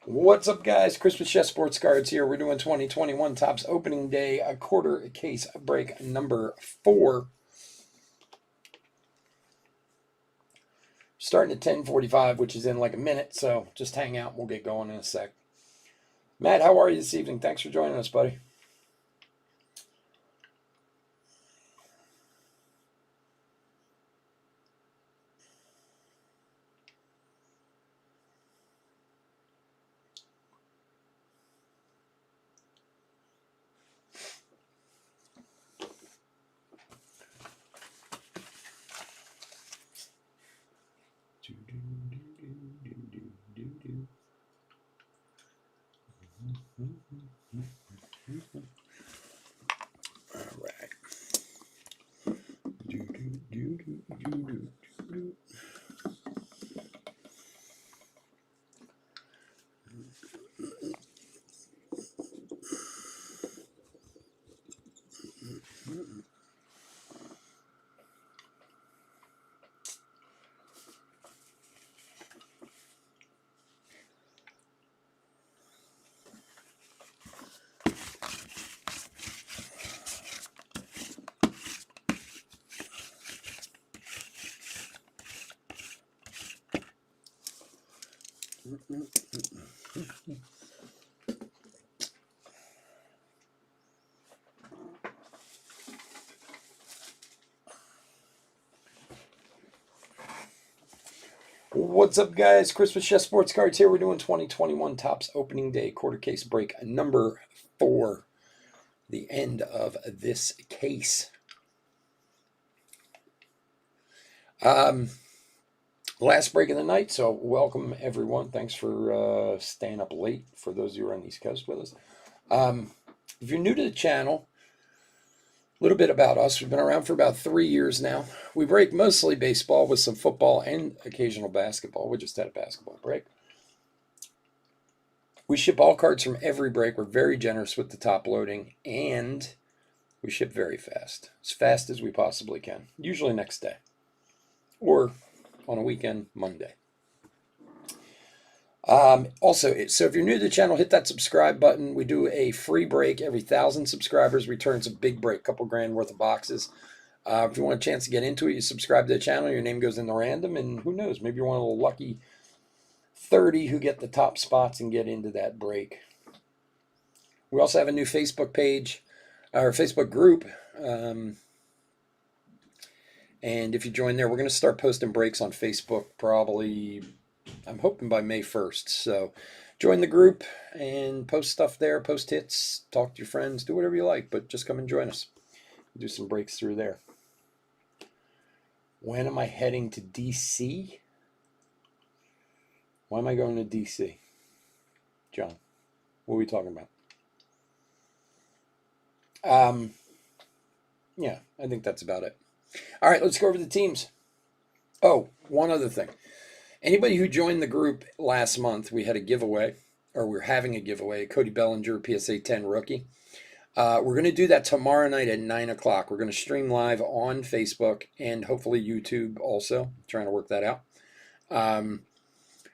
What's up, guys? Chris with Chess Sports Cards here. We're doing 2021 Topps opening day, a quarter case break number 4. Starting at 10:45, which is in like a minute, so just hang out. We'll get going in a sec. Matt, how are you this evening? Thanks for joining us, buddy. All right. What's up, guys? Chris with Chess Sports Cards here. We're doing 2021 Topps opening day, quarter case break number 4. The end of this case. Last break of the night, so welcome everyone. Thanks for staying up late for those of you who are on the East Coast with us. If you're new to the channel, a little bit about us. We've been around for about 3 years now. We break mostly baseball with some football and occasional basketball. We just had a basketball break. We ship all cards from every break. We're very generous with the top loading, and we ship very fast as we possibly can, usually next day or on a weekend, Monday. Also, so if you're new to the channel, hit that subscribe button. We do a free break every 1,000 subscribers. Returns a big break, couple grand worth of boxes. If you want a chance to get into it, you subscribe to the channel. Your name goes in the random, and who knows, maybe you're one of the lucky 30 who get the top spots and get into that break. We also have a new Facebook page, our Facebook group. And if you join there, we're going to start posting breaks on Facebook probably, I'm hoping by May 1st. So join the group and post stuff there, post hits, talk to your friends, do whatever you like, but just come and join us. Do some breaks through there. When am I heading to DC? Why am I going to DC? John, what are we talking about? Yeah, I think that's about it. All right, let's go over the teams. Oh, one other thing. Anybody who joined the group last month, we had a giveaway, or we're having a giveaway, Cody Bellinger, PSA 10 rookie. We're going to do that tomorrow night at 9 o'clock. We're going to stream live on Facebook and hopefully YouTube also. I'm trying to work that out.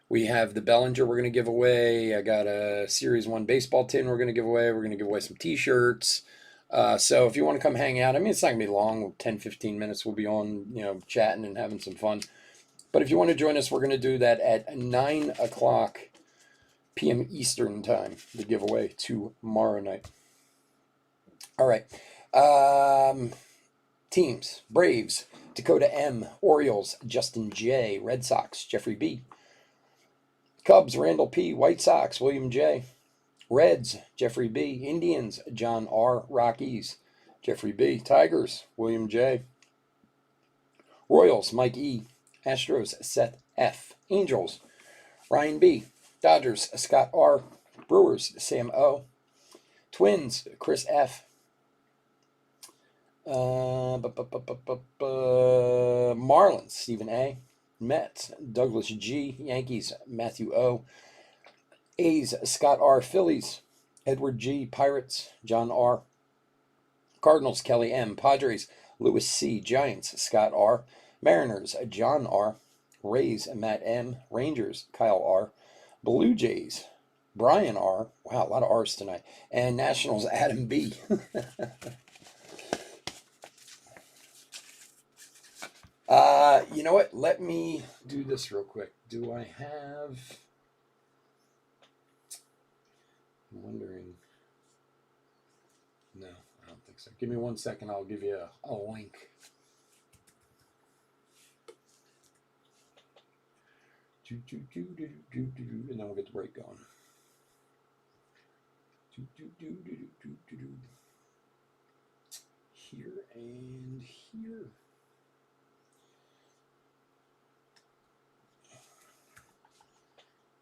We have the Bellinger we're going to give away. I got a Series 1 baseball tin we're going to give away. We're going to give away some T-shirts. So if you want to come hang out, I mean, it's not going to be long, 10, 15 minutes. We'll be on, chatting and having some fun. But if you want to join us, we're going to do that at 9 o'clock p.m. Eastern time, the giveaway tomorrow night. All right. Teams: Braves, Dakota M. Orioles, Justin J. Red Sox, Jeffrey B. Cubs, Randall P. White Sox, William J. Reds, Jeffrey B. Indians, John R. Rockies, Jeffrey B. Tigers, William J. Royals, Mike E. Astros, Seth F. Angels, Ryan B. Dodgers, Scott R. Brewers, Sam O. Twins, Chris F. Marlins, Stephen A. Mets, Douglas G. Yankees, Matthew O. A's, Scott R. Phillies, Edward G. Pirates, John R. Cardinals, Kelly M. Padres, Lewis C. Giants, Scott R. Mariners, John R. Rays, Matt M. Rangers, Kyle R. Blue Jays, Brian R. Wow, a lot of R's tonight. And Nationals Adam B. You know what? Let me do this real quick. Do I have... I'm wondering... No, I don't think so. Give me 1 second. I'll give you a link. And then we'll get the break going. Here and here.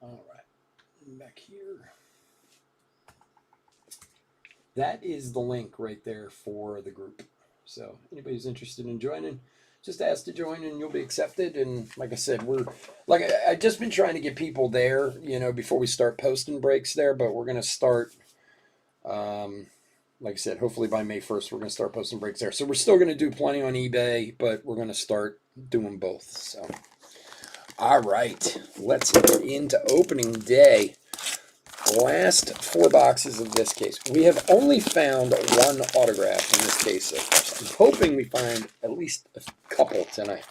All right, back here. That is the link right there for the group. So anybody who's interested in joining, just ask to join and you'll be accepted. And like I said, I've just been trying to get people there, before we start posting breaks there, but we're going to start, like I said, hopefully by May 1st, we're going to start posting breaks there. So we're still going to do plenty on eBay, but we're going to start doing both. So, all right, let's get into opening day. Last 4 boxes of this case. We have only found 1 autograph in this case so far. So I'm hoping we find at least a couple tonight.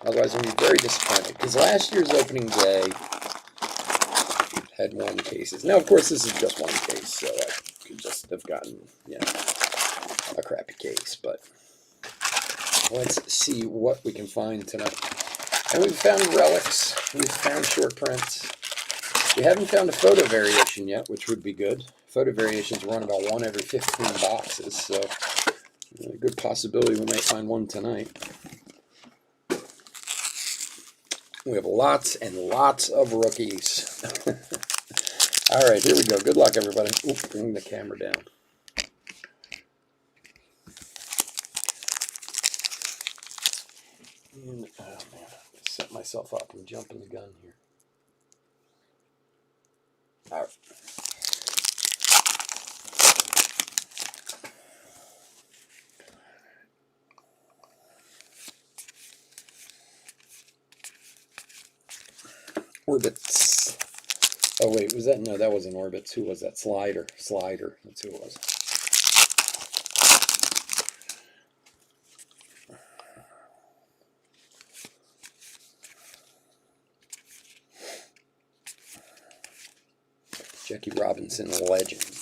Otherwise, I'm going to be very disappointed. Because last year's opening day had 1 cases. Now, of course, this is just 1 case, so I could just have gotten, a crappy case. But let's see what we can find tonight. And we've found relics. We've found short prints. We haven't found a photo variation yet, which would be good. Photo variations run about 1 every 15 boxes, so a good possibility we might find 1 tonight. We have lots and lots of rookies. All right, here we go. Good luck, everybody. Oop, bring the camera down. And, oh man, I set myself up. I'm jumping the gun here. All right. Orbits. Oh wait, was that? No, that wasn't Orbits. Who was that? Slider. That's who it was. Jackie Robinson Legends.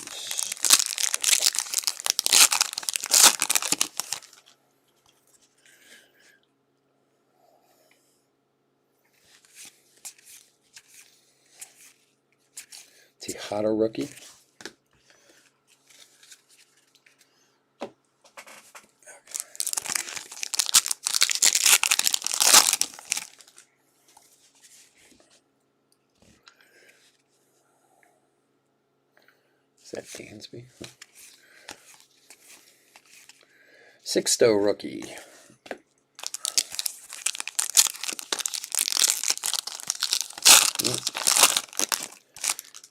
Tejada rookie. Is that Dansby? Sixto rookie.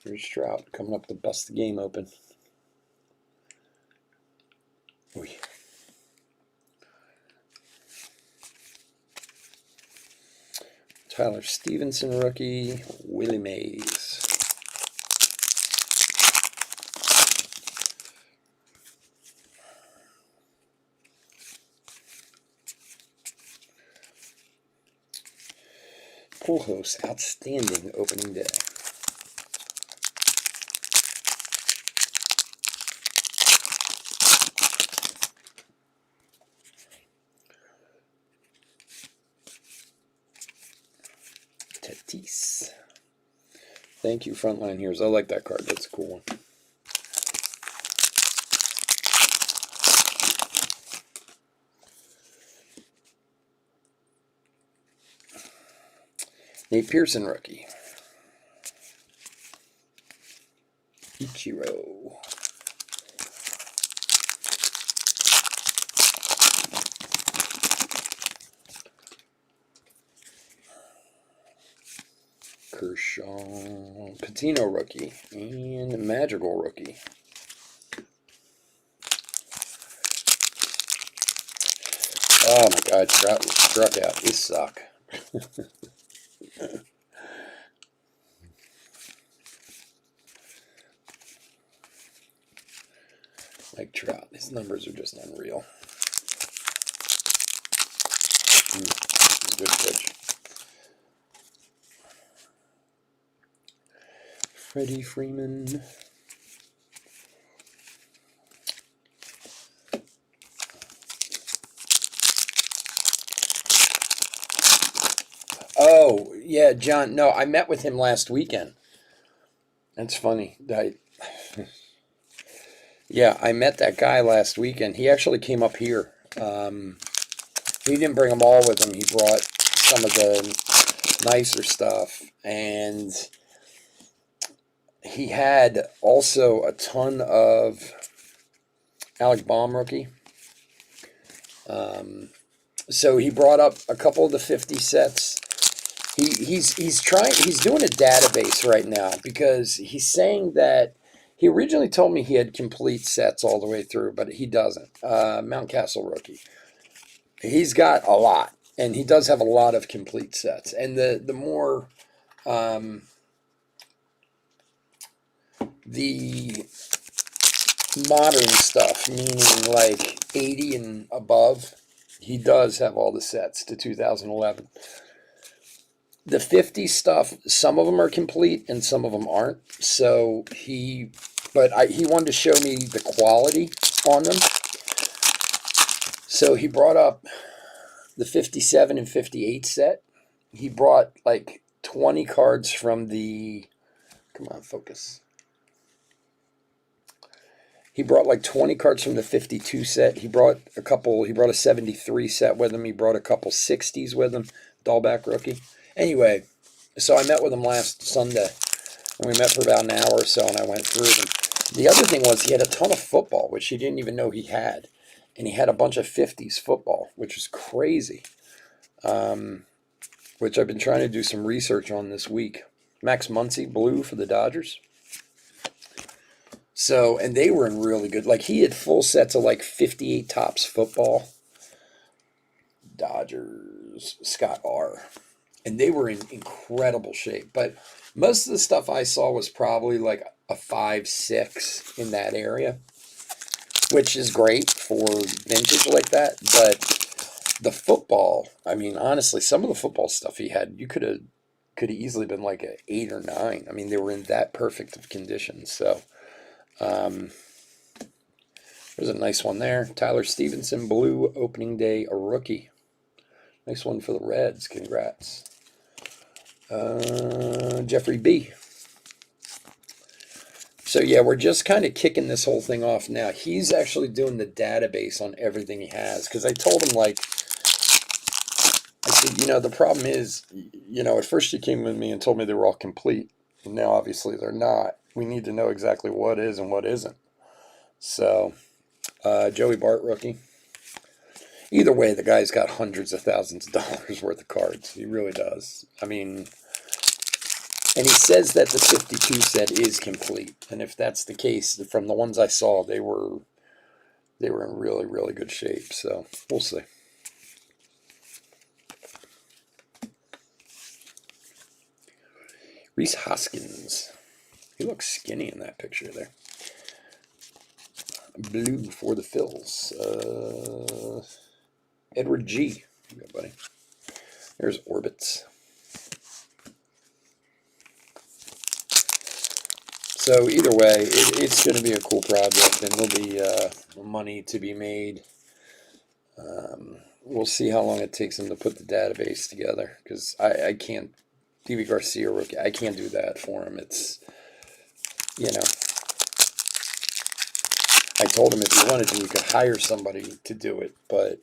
Here's Trout coming up to bust the game open. Oy. Tyler Stevenson rookie. Willie Mays. Pujols, outstanding opening day. Tatis. Thank you, Frontline Heroes. I like that card. That's a cool one. Nate Pearson rookie. Ichiro. Kershaw. Patino rookie. And Madrigal rookie. Oh my God, Trout struck out. These suck. Mike Trout. His numbers are just unreal. Good pitch. Freddie Freeman. Oh, yeah, John. No, I met with him last weekend. That's funny. Yeah, I met that guy last weekend. He actually came up here. He didn't bring them all with him. He brought some of the nicer stuff. And he had also a ton of Alec Baum rookie. So he brought up a couple of the 50 sets. He's doing a database right now because he's saying that he originally told me he had complete sets all the way through, but he doesn't. Mountcastle rookie. He's got a lot, and he does have a lot of complete sets. And the more the modern stuff, meaning like 80 and above, he does have all the sets to 2011. The 50 stuff, some of them are complete and some of them aren't. So he wanted to show me the quality on them. So he brought up the 57 and 58 set. He brought like 20 cards from the, come on, focus. He brought like 20 cards from the 52 set. He brought a 73 set with him. He brought a couple 60s with him. Dahlback rookie. Anyway, so I met with him last Sunday, and we met for about an hour or so, and I went through them. The other thing was he had a ton of football, which he didn't even know he had, and he had a bunch of 50s football, which is crazy, which I've been trying to do some research on this week. Max Muncy, blue for the Dodgers. So, and they were in really good, like he had full sets of like 58 tops football. Dodgers, Scott R. And they were in incredible shape. But most of the stuff I saw was probably like a 5-6 in that area, which is great for vintage like that. But the football, I mean, honestly, some of the football stuff he had, you could have easily been like an 8 or 9. I mean, they were in that perfect of conditions. So there's a nice one there. Tyler Stevenson, blue, opening day, a rookie. Nice one for the Reds. Congrats. Jeffrey B. So yeah, we're just kind of kicking this whole thing off now. He's actually doing the database on everything he has. Because I told him, like, I said, the problem is, at first you came with me and told me they were all complete. And now obviously they're not. We need to know exactly what is and what isn't. So, Joey Bart rookie. Either way, the guy's got hundreds of thousands of dollars worth of cards. He really does. I mean, and he says that the 52 set is complete. And if that's the case, from the ones I saw, they were in really, really good shape. So we'll see. Reese Hoskins. He looks skinny in that picture there. Blue for the Phils. Edward G. There you go, buddy. There's Orbits. So either way, it's going to be a cool project, and there'll be money to be made. We'll see how long it takes him to put the database together, because I can't, Deivi Garcia rookie, I can't do that for him. It's, I told him if he wanted to, he could hire somebody to do it, but,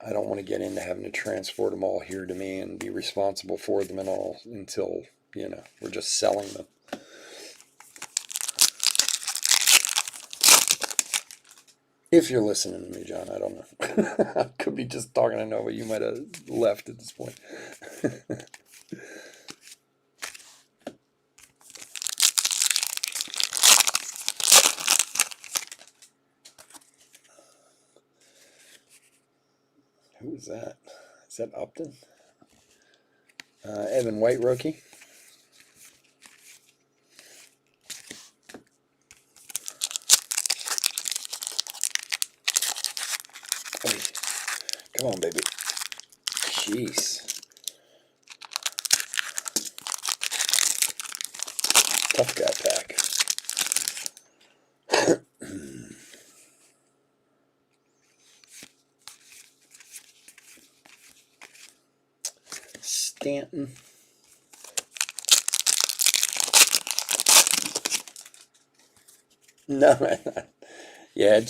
I don't want to get into having to transport them all here to me and be responsible for them and all until, we're just selling them. If you're listening to me, John, I don't know. I could be just talking to Nova. You might have left at this point. Who is that? Is that Upton? Evan White rookie. Come on, baby. Jeez. Tough guy pack. Stanton. No, yeah,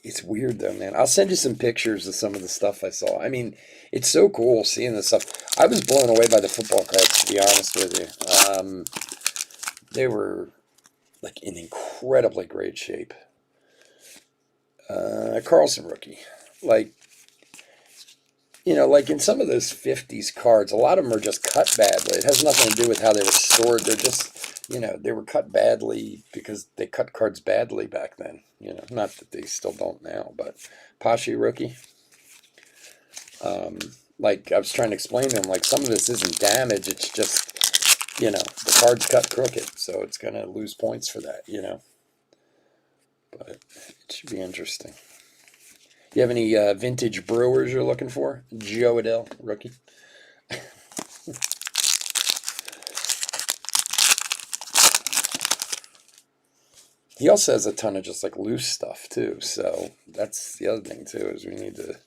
it's weird though, man. I'll send you some pictures of some of the stuff I saw. I mean, it's so cool seeing this stuff. I was blown away by the football cards, to be honest with you. They were like in incredibly great shape. Carlson rookie. Like, like in some of those 50s cards, a lot of them are just cut badly. It has nothing to do with how they were stored. They're just, they were cut badly because they cut cards badly back then. Not that they still don't now, but Pache rookie. Like I was trying to explain to him, like some of this isn't damage. It's just, the card's cut crooked, so it's going to lose points for that, But it should be interesting. You have any vintage Brewers you're looking for? Joe Adell, rookie. He also has a ton of just like loose stuff too. So that's the other thing too, is we need to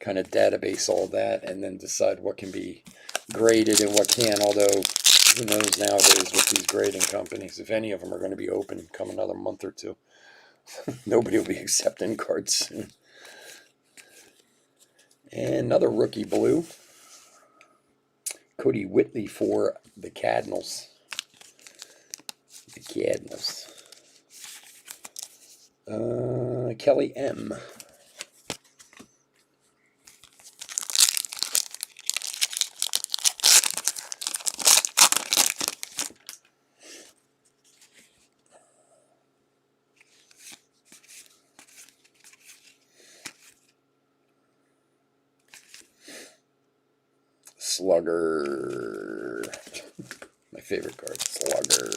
kind of database all that and then decide what can be graded and what can't. Although who knows nowadays with these grading companies, if any of them are going to be open come another month or two. Nobody will be accepting cards soon. And another rookie blue. Cody Whitley for the Cardinals. The Cardinals. Kelly M. Slugger. My favorite card, Slugger.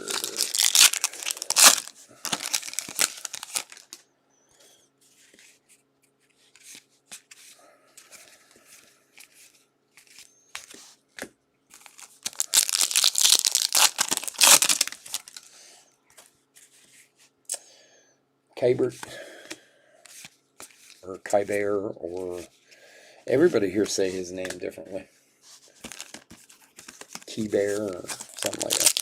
Kybert. Or Kyber, or everybody here say his name differently. Keybear or something like that.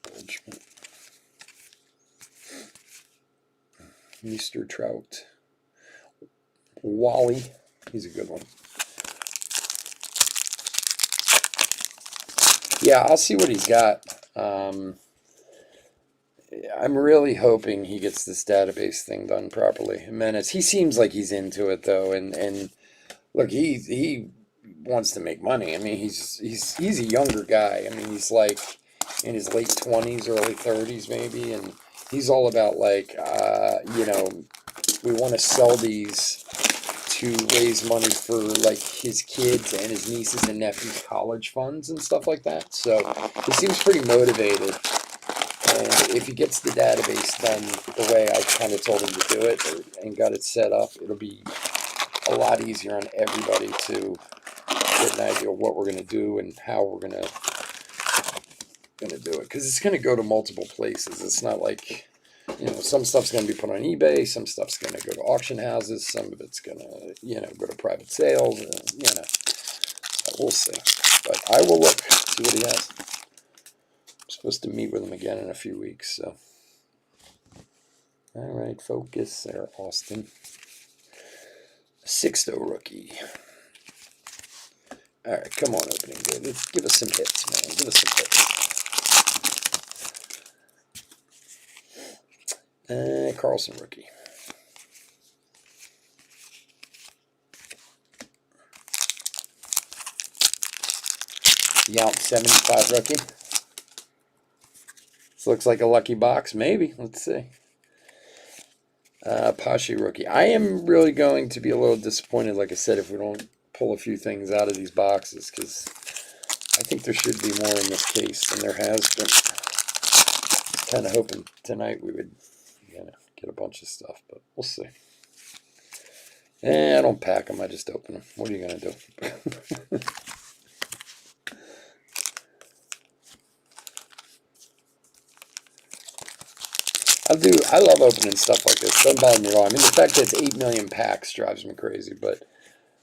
Goldschmidt. Mr. Trout. Wally. He's a good one. Yeah, I'll see what he's got. I'm really hoping he gets this database thing done properly. Menace, he seems like he's into it though, and look, he wants to make money. I mean, he's a younger guy. I mean, he's like in his late 20s, early 30s maybe, and he's all about like, we want to sell these to raise money for like his kids and his nieces and nephews' college funds and stuff like that. So he seems pretty motivated. And if he gets the database done the way I kind of told him to do it and got it set up, it'll be a lot easier on everybody to get an idea of what we're going to do and how we're going to do it. Because it's going to go to multiple places. It's not like, some stuff's going to be put on eBay, some stuff's going to go to auction houses, some of it's going to, go to private sales, So we'll see. But I will look, see what he has. Supposed to meet with him again in a few weeks, so. All right, focus there, Austin. Sixto rookie. All right, come on, opening day. Let's give us some hits, man. Give us some hits. Carlson rookie. Yount 75 rookie. This looks like a lucky box, maybe. Let's see. Pache rookie. I am really going to be a little disappointed, like I said, if we don't pull a few things out of these boxes, because I think there should be more in this case than there has been. Kind of hoping tonight we would, get a bunch of stuff, but we'll see. I don't pack them. I just open them. What are you going to do? I love opening stuff like this. Doesn't bother me at all. I mean, the fact that it's 8 million packs drives me crazy, but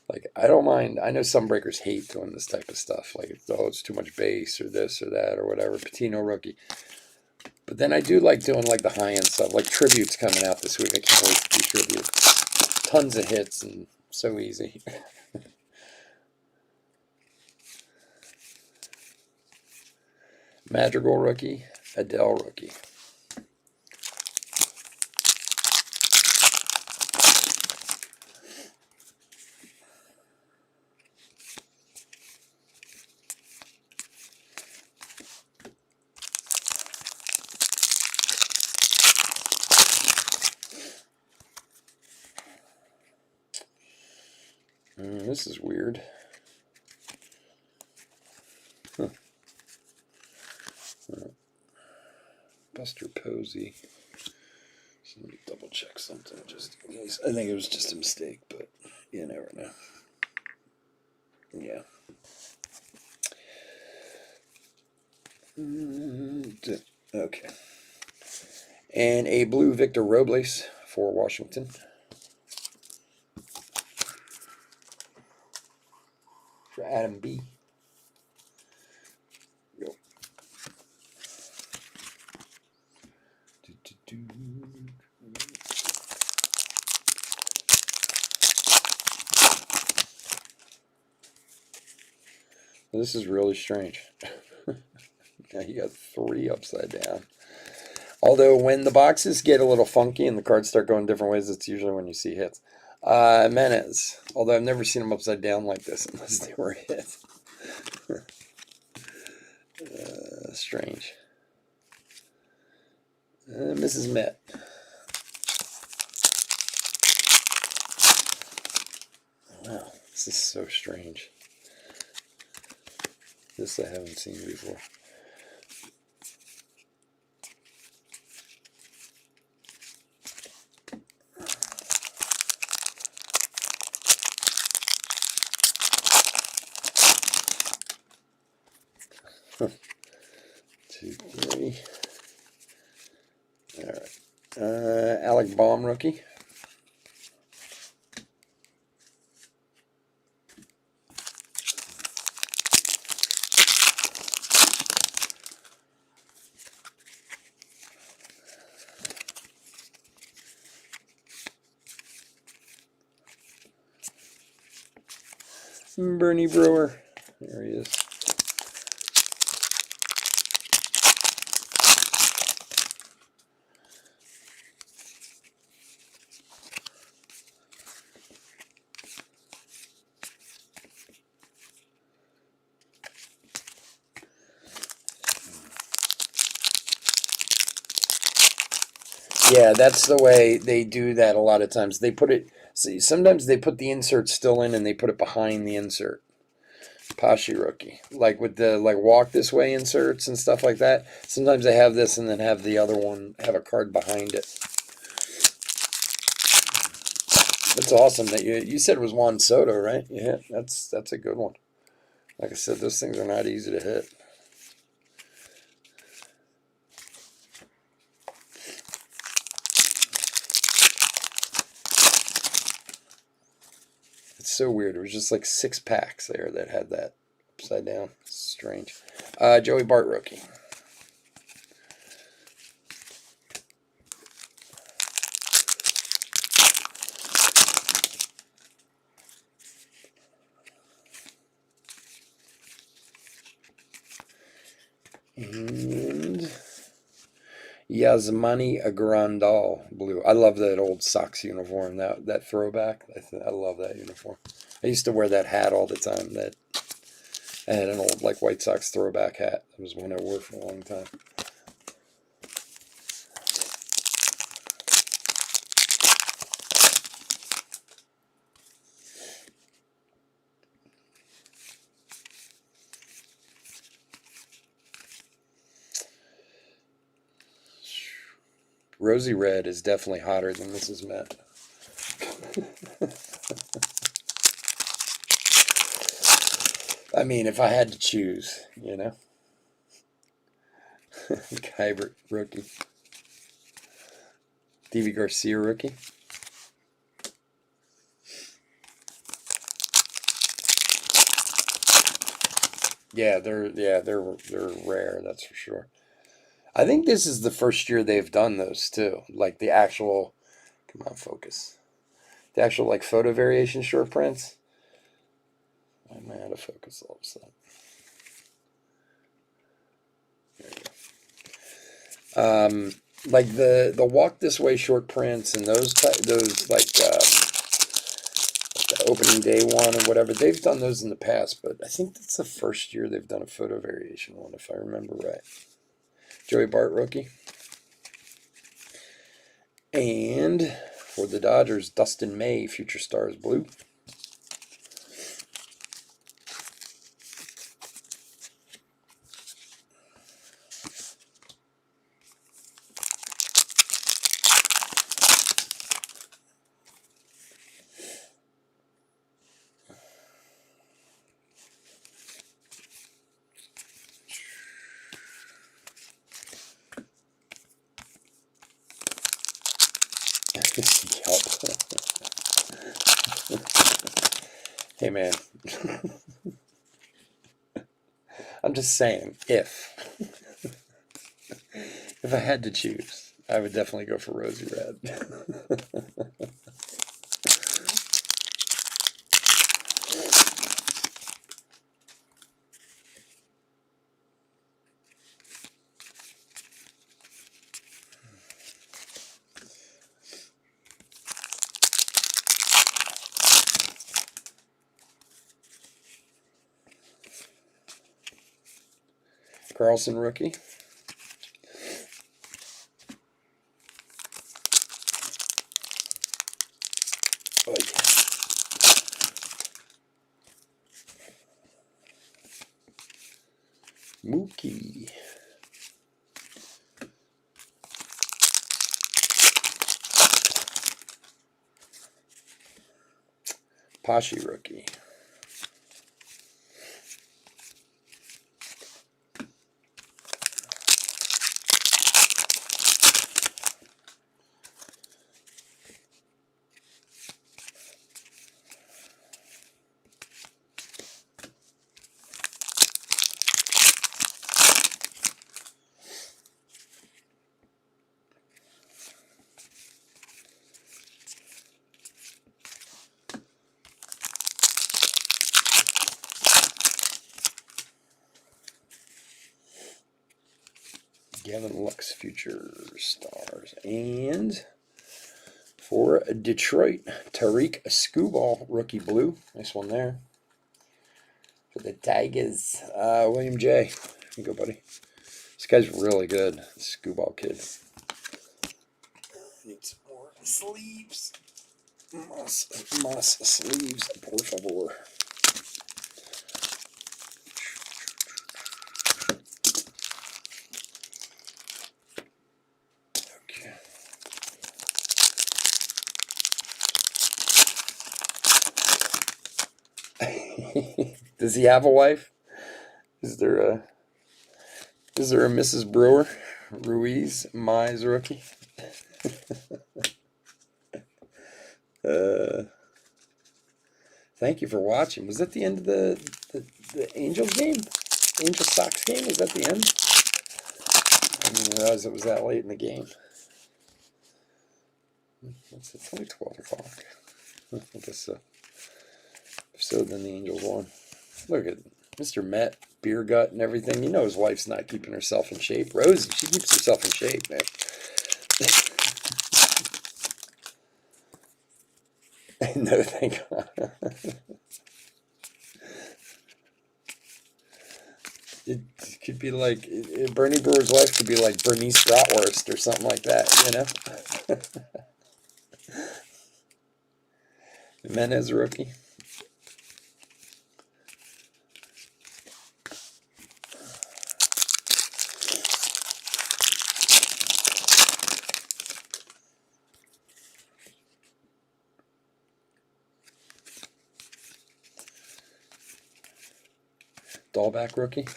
like, I don't mind. I know some breakers hate doing this type of stuff. Like, it's too much base or this or that or whatever. Patino rookie. But then I do like doing like the high-end stuff. Like Tribute's coming out this week. I can't wait to do Tribute. Tons of hits and so easy. Madrigal rookie. Adele rookie. This is weird. Huh. Buster Posey. So let me double check something just in case. I think it was just a mistake, but you never know. Yeah. Okay. And a blue Victor Robles for Washington. For Adam B. Yep. This is really strange. Now you got 3 upside down. Although when the boxes get a little funky and the cards start going different ways, it's usually when you see hits. Menez. Although I've never seen them upside down like this unless they were hits. Strange. Mrs. Met. Wow, this is so strange. This I haven't seen before. Two, three. All right. Alec Baum rookie. Bernie Brewer. There he is. Yeah, that's the way they do that a lot of times. They put it, see, sometimes they put the insert still in and they put it behind the insert. Pashi rookie. Like with the walk this way inserts and stuff like that. Sometimes they have this and then have the other one have a card behind it. That's awesome that you said it was Juan Soto, right? Yeah, that's a good one. Like I said, those things are not easy to hit. It's so weird. It was just like 6 packs there that had that upside down. It's strange. Joey Bart rookie. And Yasmani Agrandal blue. I love that old Sox uniform. That throwback. I love that uniform. I used to wear that hat all the time. I had an old White Sox throwback hat. That was one I wore for a long time. Rosy red is definitely hotter than Mrs. Met. I mean, if I had to choose, you know. Kybert rookie. Deivi Garcia rookie. Yeah, they're rare, that's for sure. I think this is the first year they've done those too. Like the actual, come on, focus. The actual like photo variation short prints. I'm out of focus all of a sudden. There you go. Like the walk this way short prints and those like the opening day one or whatever, they've done those in the past, but I think that's the first year they've done a photo variation one, if I remember right. Joey Bart rookie. And for the Dodgers, Dustin May, Future Stars blue. Hey man, I'm just saying, if I had to choose, I would definitely go for Rosy Red. Carlson rookie. Oh, yeah. Mookie. Pashi rookie. Gavin Lux, Future Stars. And for Detroit, Tariq Skubal, rookie blue. Nice one there. For the Tigers, William J. Here you go, buddy. This guy's really good. Skubal kid. Need some more sleeves. Más sleeves, por favor. Okay. Does he have a wife? Is there a Mrs. Brewer? Ruiz, Mize rookie. Thank you for watching. Was that the end of the Angels game? Angel Sox game? Was that the end? I didn't realize it was that late in the game. It's only 12 o'clock. I guess so. If so, then the Angels won. Look at Mr. Met, beer gut and everything. You know his wife's not keeping herself in shape. Rosie, she keeps herself in shape, man. No, thank God. It could be like Bernie Brewer's wife could be like Bernice Bratwurst or something like that, you know. Menez rookie. Dahlback rookie.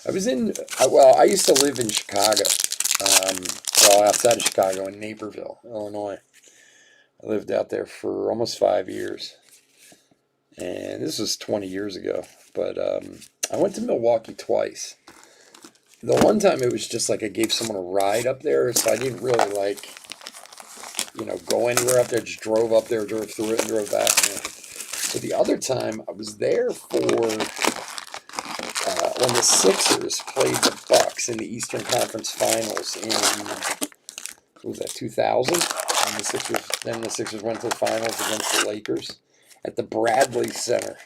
I was I used to live in Chicago. Outside of Chicago in Naperville, Illinois. I lived out there for almost 5 years. And this was 20 years ago. But I went to Milwaukee twice. The one time it was just like I gave someone a ride up there, so I didn't really go anywhere up there. Just drove up there, drove through it, and drove back. So the other time I was there for when the Sixers played the Bucks in the Eastern Conference Finals in, what was that, 2000? And the Sixers went to the finals against the Lakers at the Bradley Center.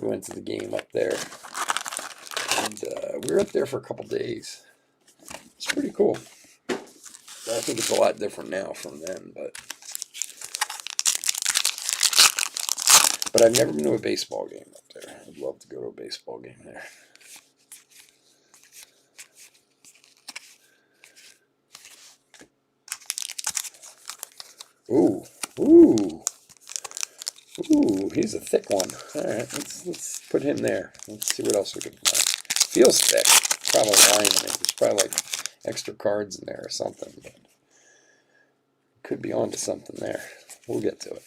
We went to the game up there. And we were up there for a couple days. It's pretty cool. I think it's a lot different now from then, but I've never been to a baseball game up there. I'd love to go to a baseball game there. Ooh, he's a thick one. All right, let's put him there. Let's see what else we can find. Feels thick. Probably lying in it. There's probably like extra cards in there or something. But could be onto something there. We'll get to it.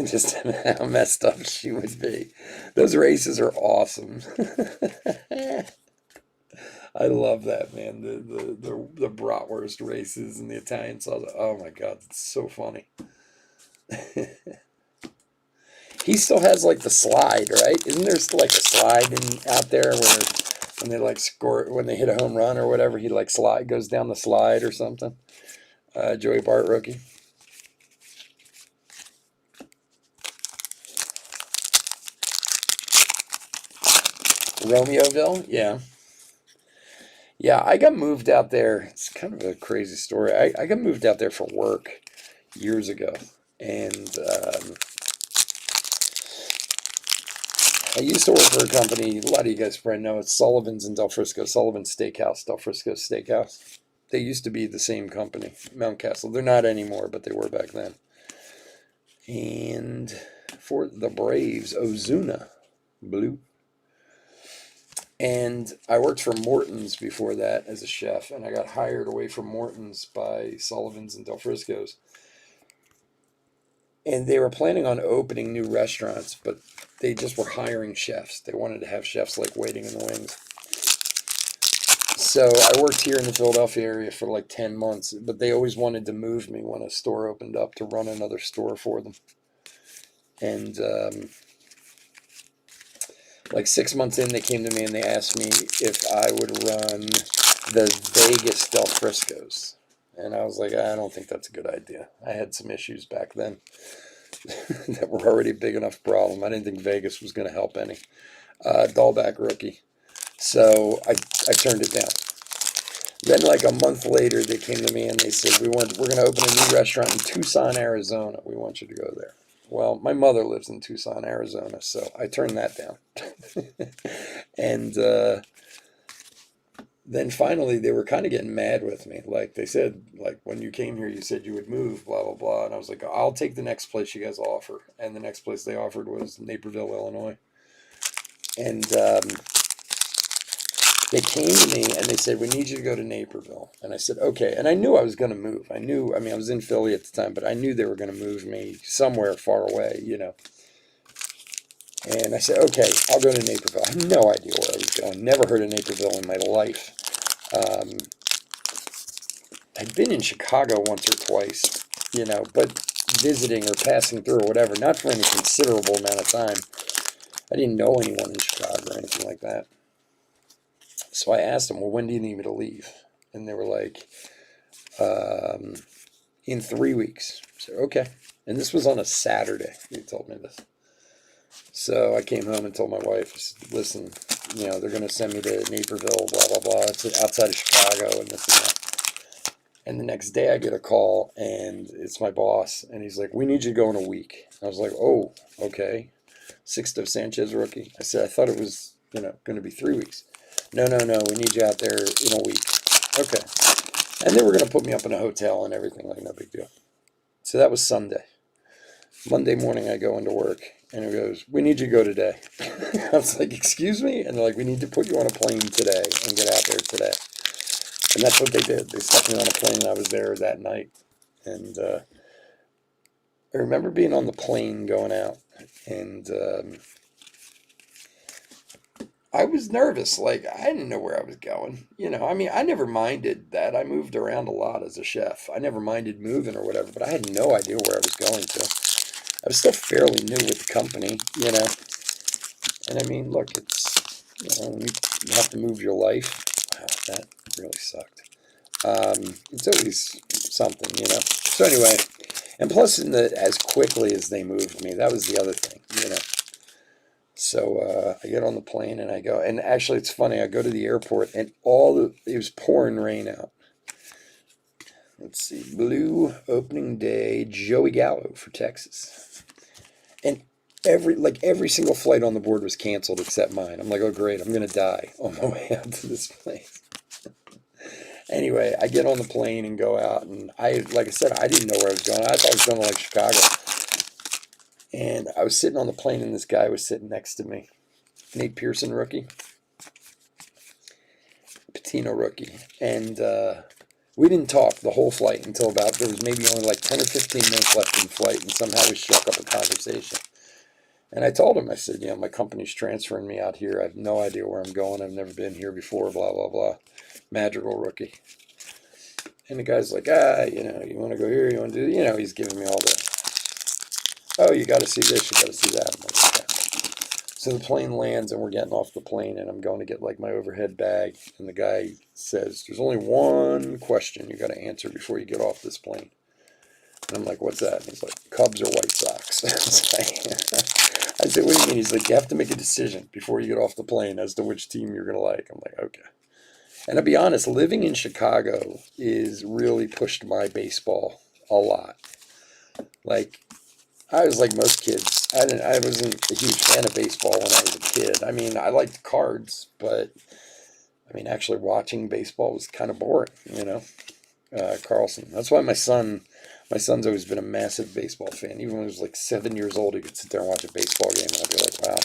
Just how messed up she would be. Those races are awesome. I love that, man. The bratwurst races and the Italian sauce. Oh my God, it's so funny. He still has like the slide, right? Isn't there still like a slide out there where when they like score, when they hit a home run or whatever, he like goes down the slide or something? Joey Bart rookie. Romeoville, yeah. Yeah, I got moved out there. It's kind of a crazy story. I got moved out there for work years ago. And I used to work for a company, a lot of you guys probably know, it's Sullivan's in Del Frisco, Sullivan's Steakhouse, Del Frisco Steakhouse. They used to be the same company, Mountcastle. They're not anymore, but they were back then. And for the Braves, Ozuna Blue. And I worked for Morton's before that as a chef, and I got hired away from Morton's by Sullivan's and Del Frisco's. And they were planning on opening new restaurants, but they just were hiring chefs. They wanted to have chefs like waiting in the wings. So I worked here in the Philadelphia area for like 10 months, but they always wanted to move me when a store opened up to run another store for them. And like 6 months in, they came to me and they asked me if I would run the Vegas Del Frisco's. And I was like, I don't think that's a good idea. I had some issues back then that were already a big enough problem. I didn't think Vegas was going to help any. Dahlback rookie. So I turned it down. Then like a month later, they came to me and they said, we're going to open a new restaurant in Tucson, Arizona. We want you to go there. Well, my mother lives in Tucson, Arizona, so I turned that down. And then finally, they were kind of getting mad with me. Like they said, like when you came here, you said you would move, blah, blah, blah. And I was like, I'll take the next place you guys offer. And the next place they offered was Naperville, Illinois. And they came to me and they said, we need you to go to Naperville. And I said, okay. And I knew I was going to move. I was in Philly at the time, but I knew they were going to move me somewhere far away, And I said, okay, I'll go to Naperville. I had no idea where I was going. Never heard of Naperville in my life. I'd been in Chicago once or twice, but visiting or passing through or whatever, not for any considerable amount of time. I didn't know anyone in Chicago or anything like that. So I asked them, well, when do you need me to leave? And they were like, in 3 weeks. I said, okay. And this was on a Saturday. They told me this. So I came home and told my wife, I said, listen, they're going to send me to Naperville, blah, blah, blah. It's outside of Chicago and this and that. And the next day I get a call and it's my boss. And he's like, we need you to go in a week. I was like, oh, okay. Sixto Sanchez rookie. I said, I thought it was, going to be 3 weeks. No, we need you out there in a week. Okay. And they were going to put me up in a hotel and everything, like no big deal. So that was Sunday. Monday morning, I go into work, and it goes, "We need you to go today." I was like, "Excuse me?" And they're like, "We need to put you on a plane today and get out there today." And that's what they did. They stuck me on a plane, and I was there that night. And I remember being on the plane going out, and I was nervous. Like, I didn't know where I was going. I mean, I never minded that. I moved around a lot as a chef. I never minded moving or whatever, but I had no idea where I was going to. I was still fairly new with the company. And I mean, look, when you have to move your life. Wow, that really sucked. It's always something. So anyway, and plus, as quickly as they moved me, that was the other thing. So I get on the plane and I go, and actually, it's funny. I go to the airport and it was pouring rain out. Let's see, blue opening day, Joey Gallo for Texas, and every single flight on the board was canceled except mine. I'm like, oh great, I'm gonna die on my way out to this place. Anyway, I get on the plane and go out, and like I said, I didn't know where I was going. I thought I was going to like Chicago, and I was sitting on the plane, and this guy was sitting next to me, Nate Pearson rookie, Patino rookie, and we didn't talk the whole flight until there was maybe only like 10 or 15 minutes left in the flight, and somehow we struck up a conversation. And I told him, I said, my company's transferring me out here. I have no idea where I'm going. I've never been here before, blah, blah, blah. Magical rookie. And the guy's like, you want to go here, you want to do, he's giving me all oh, you got to see this, you got to see that. I'm like, okay. So the plane lands, and we're getting off the plane, and I'm going to get like my overhead bag. And the guy says, "There's only one question you got to answer before you get off this plane." And I'm like, "What's that?" And he's like, "Cubs or White Sox?" I said, "What do you mean?" He's like, "You have to make a decision before you get off the plane as to which team you're going to like." I'm like, "Okay." And to be honest, living in Chicago is really pushed my baseball a lot. Like, I was like most kids. I wasn't a huge fan of baseball when I was a kid. I mean, I liked cards, but I mean, actually watching baseball was kind of boring. Carlson. That's why my son's always been a massive baseball fan. Even when he was like 7 years old, he could sit there and watch a baseball game, and I'd be like, wow.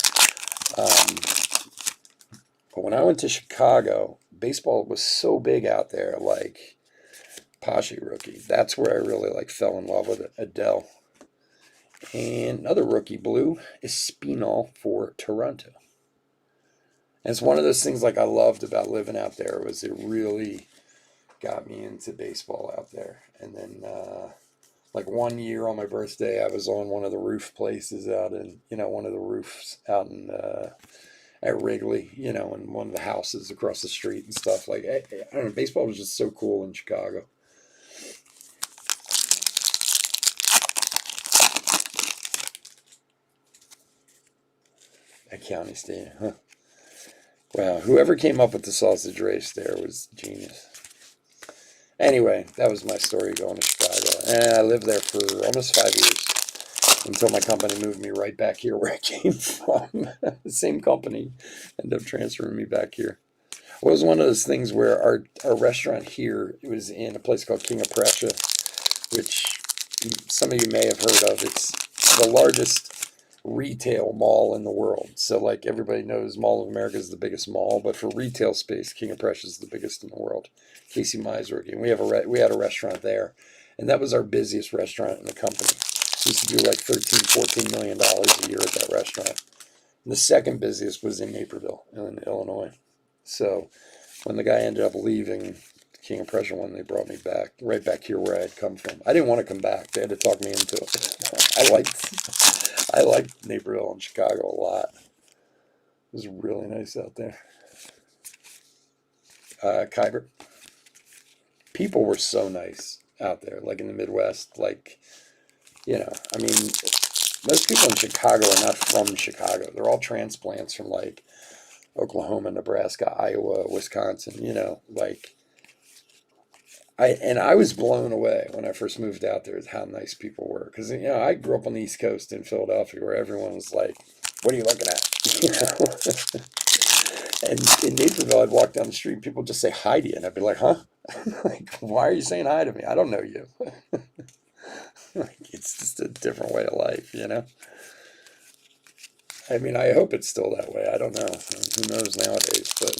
But when I went to Chicago, baseball was so big out there, like Pache rookie. That's where I really fell in love with it. Adele. And another rookie, blue, is Espinal for Toronto. And it's one of those things I loved about living out there was it really got me into baseball out there. And then one year on my birthday, I was on one of the roof places out in, one of the roofs out in at Wrigley, in one of the houses across the street and stuff. I don't know, baseball was just so cool in Chicago. At County Stadium, huh? Wow, whoever came up with the sausage race there was genius. Anyway, that was my story going to Chicago. And I lived there for almost 5 years until my company moved me right back here where I came from. The same company ended up transferring me back here. It was one of those things where our restaurant here, it was in a place called King of Prussia, which some of you may have heard of. It's the largest retail mall in the world. So everybody knows Mall of America is the biggest mall, but for retail space, King of Prussia is the biggest in the world. Casey Miser, and we had a restaurant there, and that was our busiest restaurant in the company. We used to do $13-14 million a year at that restaurant. And the second busiest was in Naperville, in Illinois. So when the guy ended up leaving King of Prussia one, they brought me back, right back here where I had come from. I didn't want to come back. They had to talk me into it. I liked Naperville and Chicago a lot. It was really nice out there. Khyber. People were so nice out there, in the Midwest. I mean, most people in Chicago are not from Chicago. They're all transplants from Oklahoma, Nebraska, Iowa, Wisconsin, I was blown away when I first moved out there at how nice people were. Because, I grew up on the East Coast in Philadelphia where everyone was like, "What are you looking at?" And in Naperville, I'd walk down the street, people just say hi to you, and I'd be like, huh? Like, why are you saying hi to me? I don't know you. Like, it's just a different way of life, you know? I mean, I hope it's still that way. I don't know. Who knows nowadays, but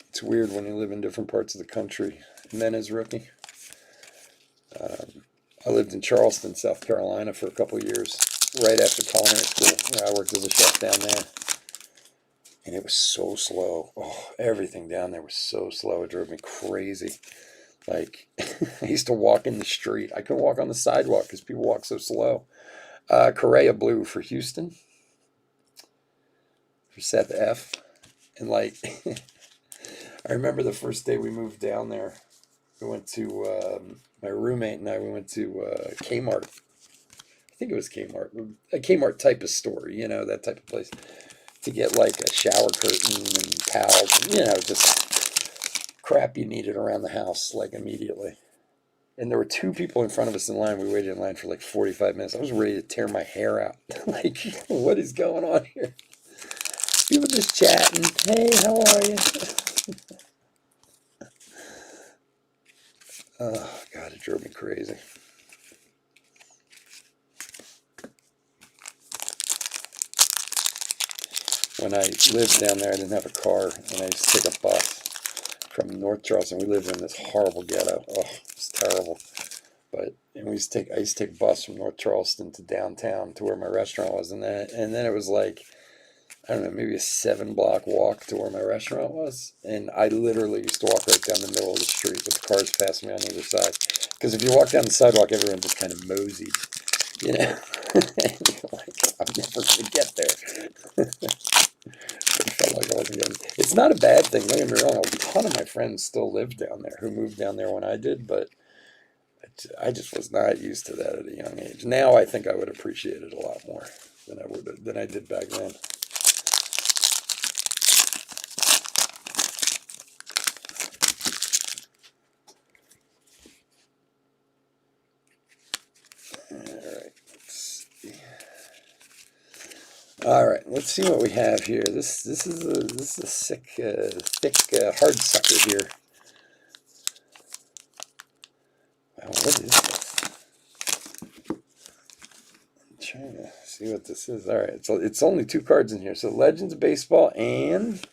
it's weird when you live in different parts of the country. Men's rookie. I lived in Charleston, South Carolina for a couple of years, right after culinary school. I worked as a chef down there. And it was so slow. Oh, everything down there was so slow. It drove me crazy. Like, I used to walk in the street. I couldn't walk on the sidewalk because people walk so slow. Correa Blue for Houston, for Seth F. And, like, I remember the first day we moved down there. We went to, my roommate and I, we went to Kmart. I think it was Kmart. A Kmart type of store, you know, that type of place. To get, like, a shower curtain and towels, and, you know, just crap you needed around the house, like, immediately. And there were two people in front of us in line. We waited in line for like 45 minutes. I was ready to tear my hair out. Like, what is going on here? People just chatting. Hey, how are you? Oh, God, it drove me crazy. When I lived down there, I didn't have a car, and I used to take a bus from North Charleston. We lived in this horrible ghetto. Oh, it's terrible. But and I used to take a bus from North Charleston to downtown to where my restaurant was, and then it was like, I don't know, maybe a 7-block walk to where my restaurant was. And I literally used to walk right down the middle of the street with cars passing me on either side. Because if you walk down the sidewalk, everyone just kind of moseyed, you know? And you're like, I'm never going to get there. It felt like I wasn't going to. It's not a bad thing, don't get me wrong. A ton of my friends still live down there who moved down there when I did, but I just was not used to that at a young age. Now I think I would appreciate it a lot more than I did back then. All right, let's see what we have here. This is a sick, thick hard sucker here. Wow, what is this? I'm trying to see what this is. All right, so it's only 2 cards in here. So Legends of Baseball and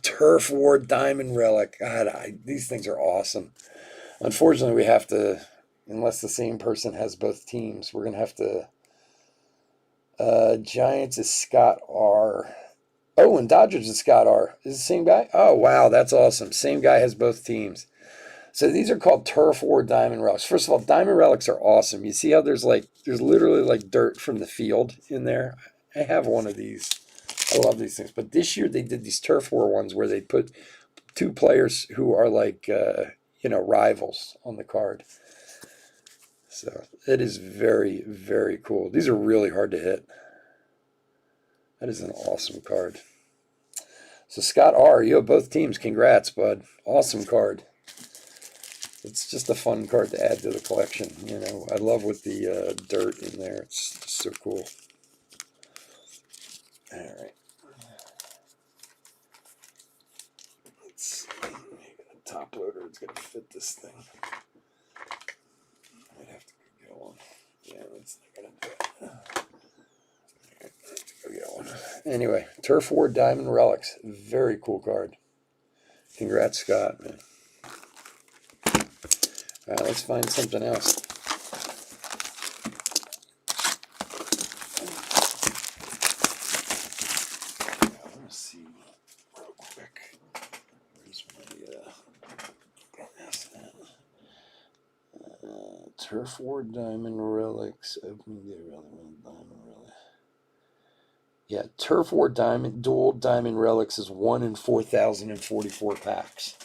Turf War Diamond Relic. God, these things are awesome. Unfortunately, we have to, unless the same person has both teams, we're gonna have to. Giants is Scott R. Oh, and Dodgers is Scott R. Is it the same guy? Oh, wow, that's awesome. Same guy has both teams. So these are called Turf War Diamond Relics. First of all, Diamond Relics are awesome. You see how there's literally like dirt from the field in there? I have one of these. I love these things. But this year they did these Turf War ones where they put 2 players who are like, rivals on the card. So it is very, very cool. These are really hard to hit. That is an awesome card. So Scott R., you have both teams. Congrats, bud. Awesome card. It's just a fun card to add to the collection. You know, I love with the dirt in there. It's just so cool. All right. Let's see. The top loader is going to fit this thing. I'd have to go on. Yeah, that's not going to do it. Anyway, Turf War Diamond Relics. Very cool card. Congrats, Scott, man. All right, let's find something else. I want to see real quick. Where's my Turf War Diamond Relics. Opening the Diamond Relic. Yeah, Turf War Diamond Dual Diamond Relics is 1 in 4,044 packs.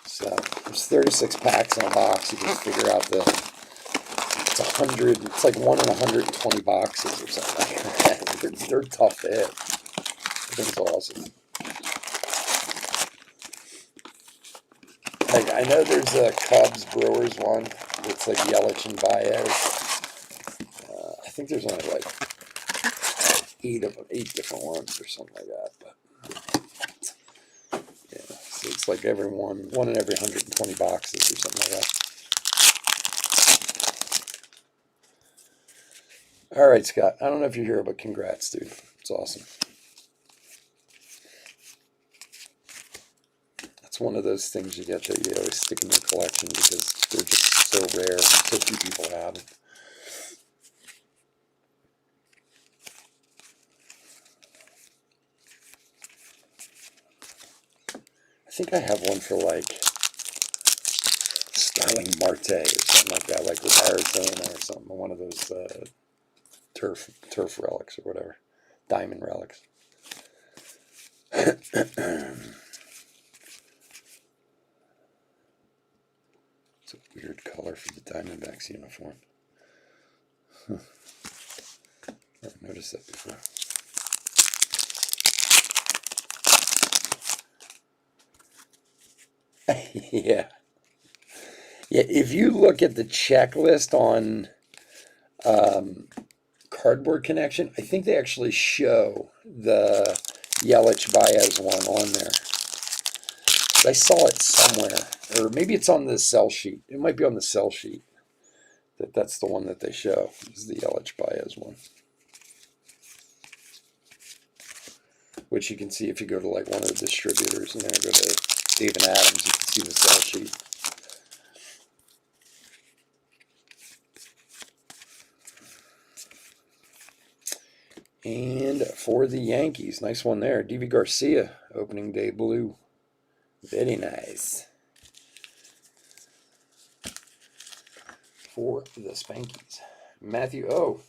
So there's 36 packs in a box. You can figure out it's 100. It's like 1 in 120 boxes or something like that. They're tough to hit. I think it's awesome. Like, I know there's a Cubs Brewers one. It's like Yelich and Baez. I think there's only like 8 different ones or something like that. But yeah, so it's like one in every 120 boxes or something like that. All right, Scott. I don't know if you're here, but congrats, dude. It's awesome. It's one of those things you get that you always stick in your collection because they're just so rare. So few people have it. I think I have one for like Starling Marte or something like that, like with Arizona or something. One of those turf relics or whatever, diamond relics. It's a weird color for the Diamondbacks uniform. Never noticed that before. Yeah. Yeah, if you look at the checklist on Cardboard Connection, I think they actually show the Yelich Baez one on there. I saw it somewhere, or maybe it's on the sell sheet. It might be on the sell sheet. That's the one that they show, is the Yelich Baez one. Which you can see if you go to like one of the distributors and then go to Dave and Adams, you can see the sell sheet. And for the Yankees, nice one there. Deivi Garcia, opening day blue. Very nice. For the Spankies, Matthew O.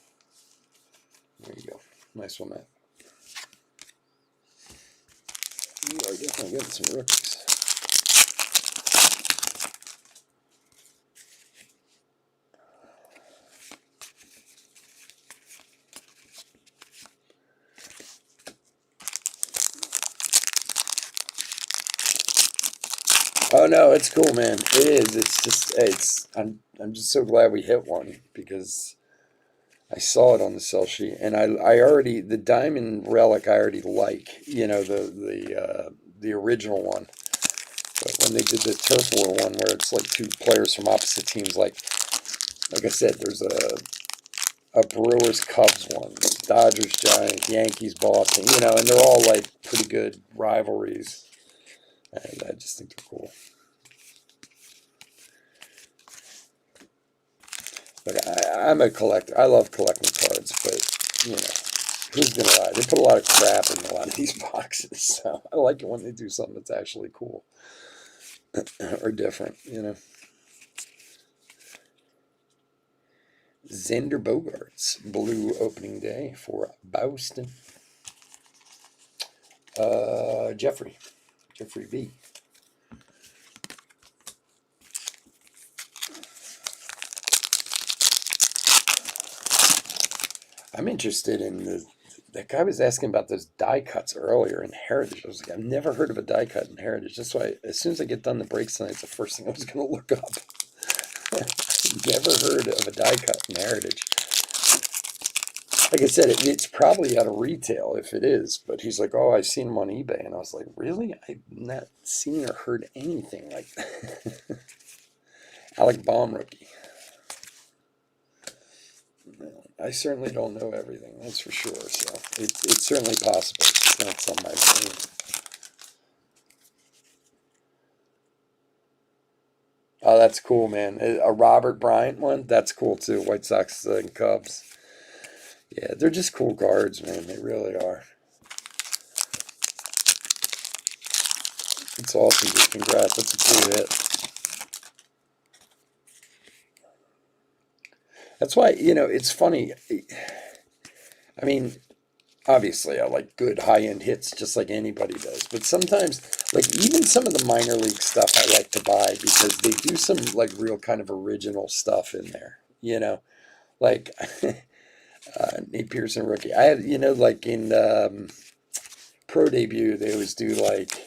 There you go. Nice one, Matt. You are definitely getting some rookies. Oh no, it's cool, man. It is. I'm just so glad we hit one because I saw it on the sell sheet, and I already, the diamond relic I already like, the original one. But when they did the Turf War one, where it's like two players from opposite teams, like I said, there's a Brewers Cubs one, Dodgers Giants, Yankees Boston, and they're all like pretty good rivalries, and I just think they're cool. But I'm a collector. I love collecting cards, but who's gonna lie? They put a lot of crap in a lot of these boxes, so I like it when they do something that's actually cool or different, Xander Bogaerts, blue opening day for Boston. Jeffrey B. I'm interested in that guy was asking about those die cuts earlier in Heritage. I was like, I've never heard of a die cut in Heritage. That's why as soon as I get done the breaks tonight, it's the first thing I was going to look up. Never heard of a die cut in Heritage. Like I said, it's probably out of retail if it is, but he's like, oh, I've seen them on eBay. And I was like, really? I've not seen or heard anything like that. Alec Baum rookie. I certainly don't know everything, that's for sure. So it's certainly possible. It's not something I've seen. Oh, that's cool, man. A Robert Bryant one? That's cool too. White Sox and Cubs. Yeah, they're just cool cards, man. They really are. It's awesome, dude. Congrats. That's a cool hit. That's why, it's funny. I mean, obviously, I like good high-end hits just like anybody does. But sometimes, like even some of the minor league stuff I like to buy because they do some like real kind of original stuff in there, Like Nate Pearson rookie. I had, like in pro debut, they always do like,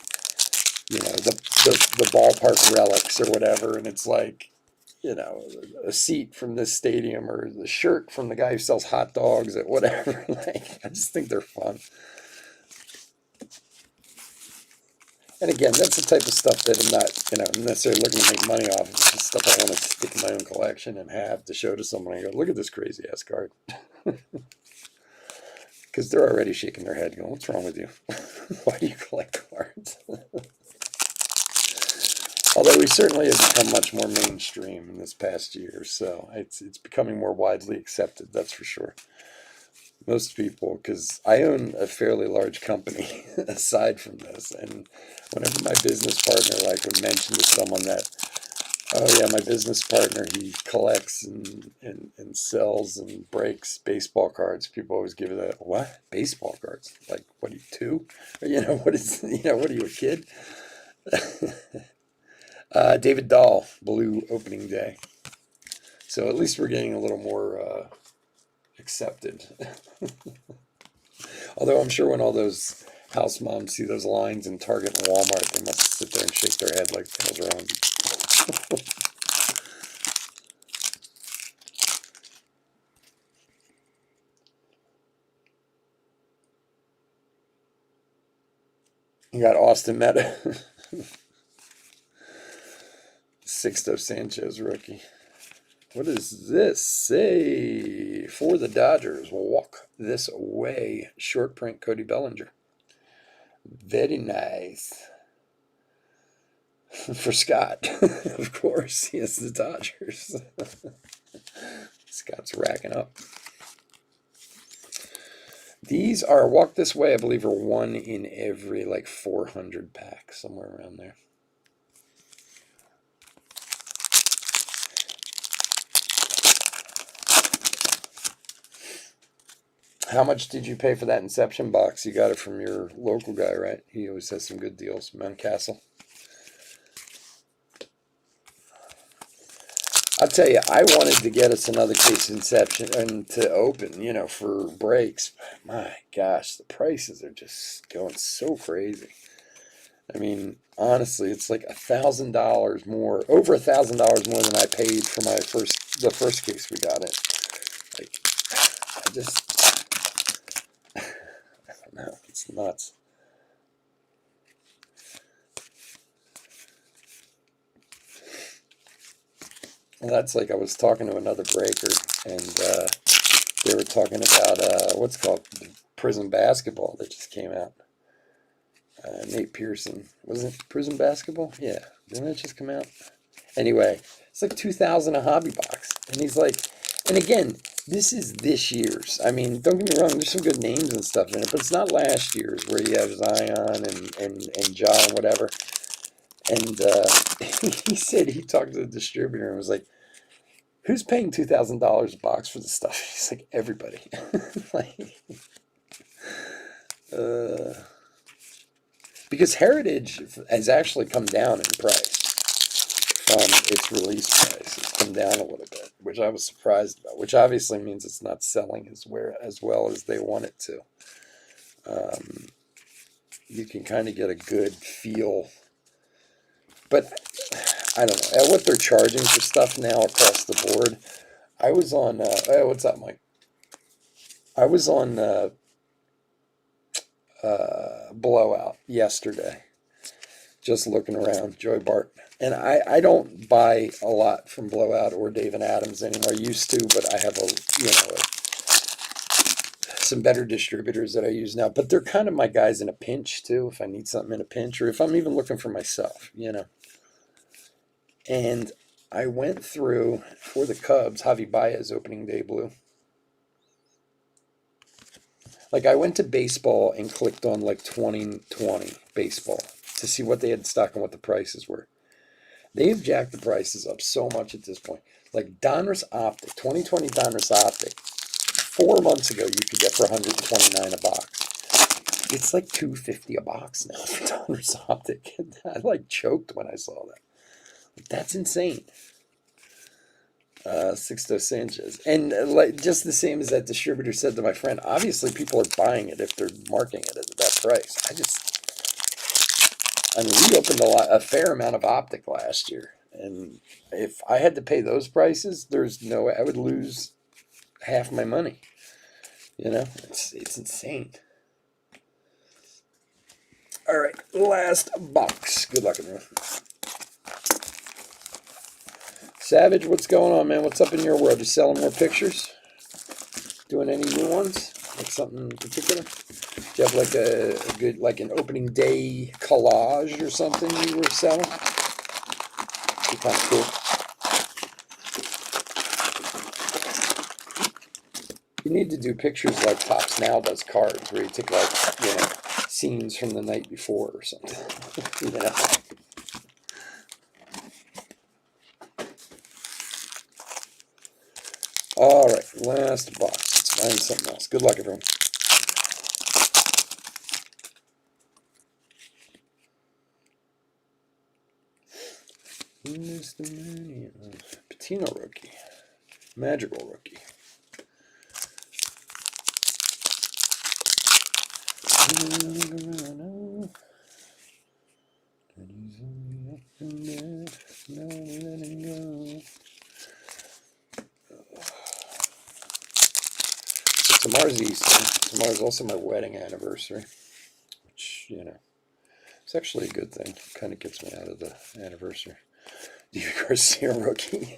the ballpark relics or whatever. And it's like, a seat from this stadium or the shirt from the guy who sells hot dogs at whatever. Like, I just think they're fun. And again, that's the type of stuff that I'm not, necessarily looking to make money off of. It's just stuff I want to stick in my own collection and have to show to someone and go, look at this crazy ass card. Because they're already shaking their head going, what's wrong with you? Why do you collect cards? Although we certainly have become much more mainstream in this past year, so it's becoming more widely accepted, that's for sure. Most people, because I own a fairly large company aside from this, and whenever my business partner would mention to someone that, oh yeah, my business partner, he collects and sells and breaks baseball cards, people always give it a, what? Baseball cards? Like, what are you, 2? Or, what are you, a kid? David Dahl, blue opening day. So at least we're getting a little more accepted. Although I'm sure when all those house moms see those lines in Target and Walmart, they must sit there and shake their head like the hell's wrong. You got Austin Meta. Sixto Sanchez rookie. What does this say? For the Dodgers, walk this way. Short print Cody Bellinger. Very nice. For Scott, of course, he has the Dodgers. Scott's racking up. These are, walk this way, I believe, are 1 in every 400 pack, somewhere around there. How much did you pay for that Inception box? You got it from your local guy, right? He always has some good deals. Mountcastle. I'll tell you, I wanted to get us another case of Inception and to open, for breaks. But my gosh, the prices are just going so crazy. I mean, honestly, it's like $1,000 more, over $1,000 more than I paid for the first case we got it. Like, I don't know, it's nuts. Well, that's like I was talking to another breaker, and they were talking about what's called Prison Basketball that just came out. Nate Pearson, wasn't it Prison Basketball? Yeah, didn't it just come out? Anyway, it's like $2,000 a hobby box, and he's like, and again, this is this year's. I mean, don't get me wrong, there's some good names and stuff in it, but it's not last year's where you have Zion and Ja and whatever. And he said he talked to the distributor and was like, who's paying $2,000 a box for this stuff? He's like, everybody. Because Heritage has actually come down in price from its release price. It's come down a little bit, which I was surprised about, which obviously means it's not selling as well as they want it to. You can kind of get a good feel. But I don't know, at what they're charging for stuff now across the board. I was on, what's up, Mike? I was on Blowout yesterday, just looking around, Joey Bart. And I don't buy a lot from Blowout or Dave and Adams anymore. I used to, but I have some better distributors that I use now. But they're kind of my guys in a pinch too, if I need something in a pinch, or if I'm even looking for myself, And I went through, for the Cubs, Javi Baez opening day blue. Like, I went to baseball and clicked on 2020 baseball to see what they had in stock and what the prices were. They have jacked the prices up so much at this point. Like Donruss Optic, 2020 Donruss Optic, 4 months ago you could get for $129 a box. It's like $250 a box now for Donruss Optic. I choked when I saw that. That's insane. Sixto Sanchez. And just the same as that distributor said to my friend, obviously people are buying it if they're marking it at that price. We opened a fair amount of Optic last year. And if I had to pay those prices, there's no way I would lose half my money. You know, it's insane. All right, last box. Good luck, everyone. Savage, what's going on, man? What's up in your world? You selling more pictures? Doing any new ones? Like something in particular? Do you have like a good, like an opening day collage or something you were selling? Be kind of cool. You need to do pictures like Pops Now does cards, where you take like, you know, scenes from the night before or something. You know? All right, last box. Let's find something else. Good luck, everyone. Patino rookie. Magical rookie. Tomorrow's Easter. Tomorrow's also my wedding anniversary, which, you know, it's actually a good thing. Kind of gets me out of the anniversary. Diego Garcia rookie.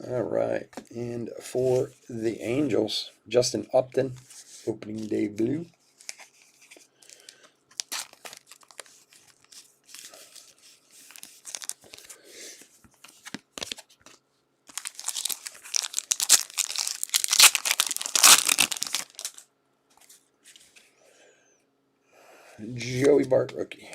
All right, and for the Angels, Justin Upton, opening day blue. Joey Bart rookie.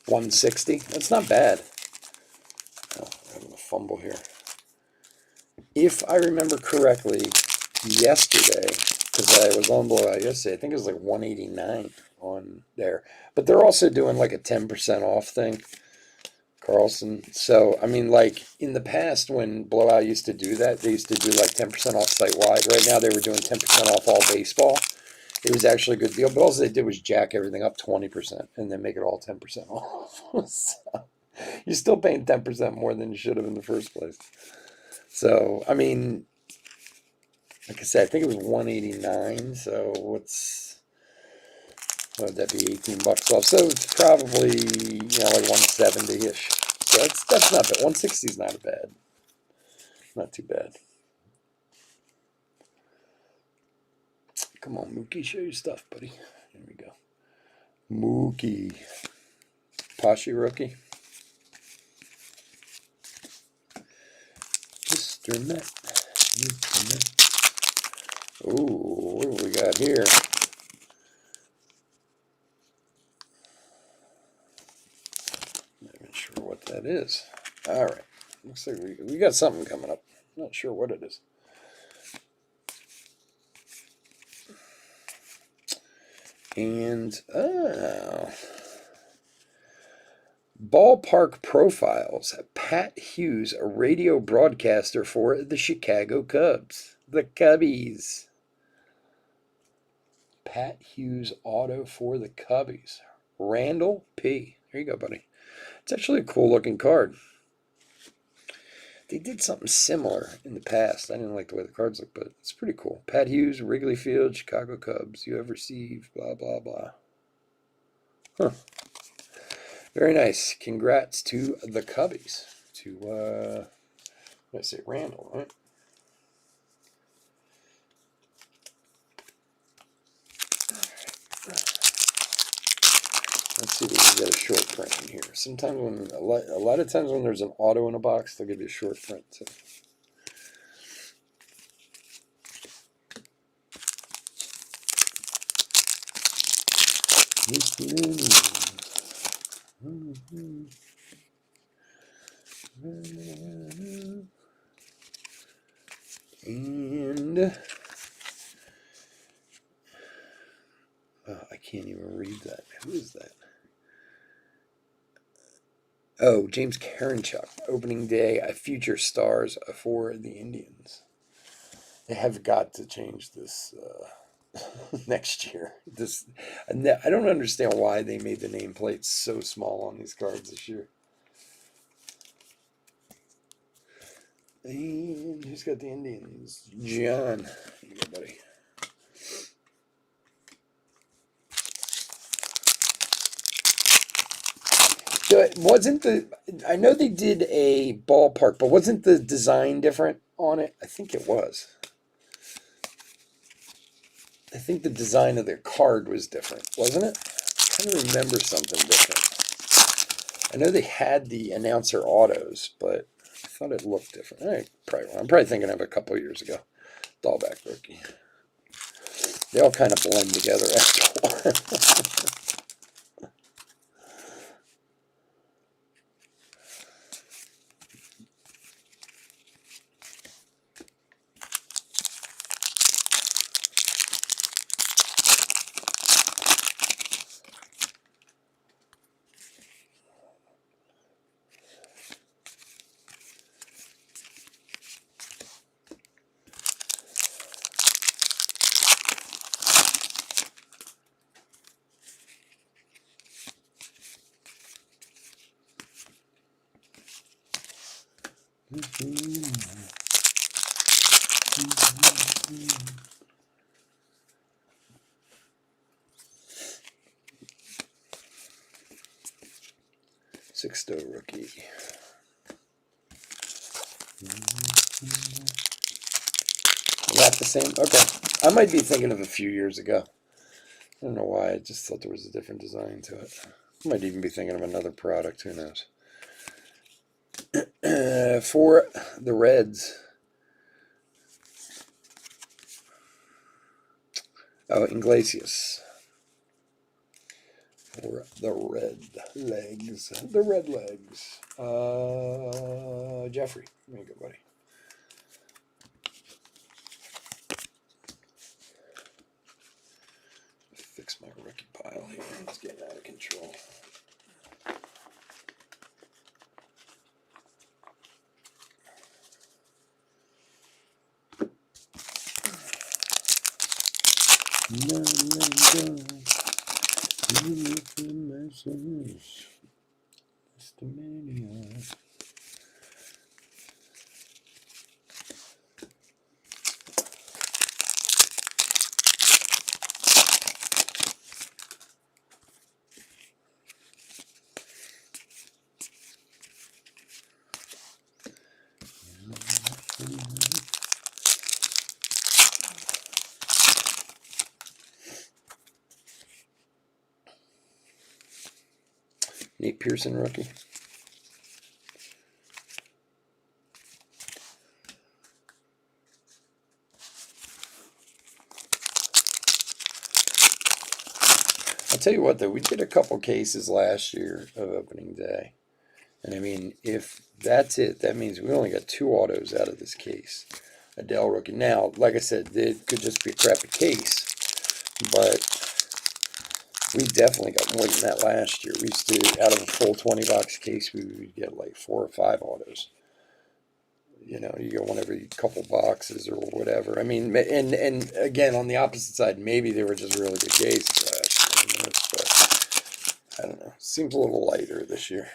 $160. That's not bad. Oh, I'm having a fumble here. If I remember correctly, yesterday, because I was on Blowout yesterday, I think it was like 189 on there. But they're also doing like a 10% off thing, Carlson. So, I mean, like in the past when Blowout used to do that, they used to do like 10% off site-wide. Right now they were doing 10% off all baseball. It was actually a good deal, but all they did was jack everything up 20% and then make it all 10% off. So, you're still paying 10% more than you should have in the first place. So, I mean, like I said, I think it was 189. So what would that be? 18 bucks off. So it's probably, you know, like 170-ish. So that's not bad. 160 is not bad. Not too bad. Come on, Mookie, show your stuff, buddy. Here we go. Mookie. Pashi rookie. Mr. Met. Mr. Met. Ooh, what do we got here? Not even sure what that is. All right. Looks like we got something coming up. Not sure what it is. And Ballpark Profiles. Pat Hughes, a radio broadcaster for the Chicago Cubs. The Cubbies. Pat Hughes auto for the Cubbies. Randall P. Here you go, buddy. It's actually a cool looking card. They did something similar in the past. I didn't like the way the cards look, but it's pretty cool. Pat Hughes, Wrigley Field, Chicago Cubs. You have received, blah, blah, blah. Huh. Very nice. Congrats to the Cubbies. To, let's say Randall, right? Let's see if we can get a short print in here. Sometimes when a lot of times when there's an auto in a box, they'll give you a short print too. And I can't even read that. Who is that? Oh, James Karinchuk, opening day, a future stars for the Indians. They have got to change this next year. I don't understand why they made the nameplates so small on these cards this year. And who's got the Indians? John. Here you go, buddy. So I know they did a ballpark, but wasn't the design different on it? I think it was. I think the design of the card was different, wasn't it? I kind of remember something different. I know they had the announcer autos, but I thought it looked different. I'm probably thinking of a couple years ago. Dahlback rookie. They all kind of blend together after a while. Sixto rookie. Not the same? Okay. I might be thinking of a few years ago. I don't know why. I just thought there was a different design to it. I might even be thinking of another product. Who knows? For the Reds. Oh, Iglesias. For the Red Legs. The Red Legs. Jeffrey. There you go, buddy. Fix my rookie pile here. It's getting out of control. Nate Pearson rookie. I'll tell you what, though, we did a couple cases last year of opening day. And I mean, if that's it, that means we only got 2 autos out of this case. A Dell rookie. Now, like I said, it could just be a crappy case. But we definitely got more than that last year. We used to, out of a full 20-box case, we would get like 4 or 5 autos. You know, you get one every couple boxes or whatever. I mean, and again, on the opposite side, maybe they were just really good cases last year. But I don't know. Seems a little lighter this year.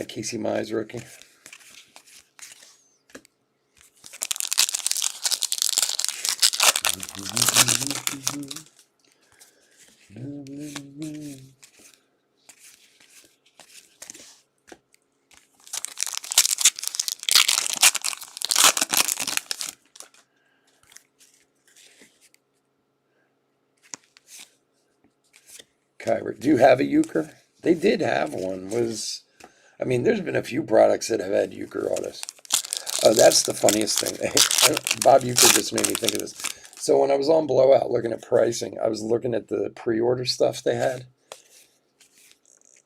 Casey Mize rookie. Kyber. Do you have a euchre? They did have one. I mean, there's been a few products that have had euchre autos. Oh, that's the funniest thing. Bob Euchre just made me think of this. So when I was on Blowout looking at pricing, I was looking at the pre-order stuff they had.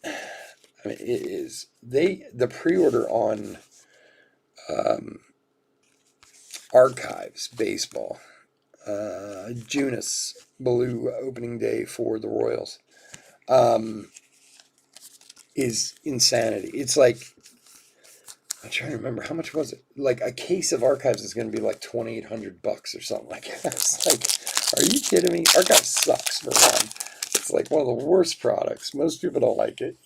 I mean, the pre-order on Archives baseball, Junis Blue opening day for the Royals. is insanity. It's like, I'm trying to remember, how much was it? Like a case of Archives is going to be like $2,800 or something like that. It's like, are you kidding me? Archives sucks for one. It's like one of the worst products. Most people don't like it,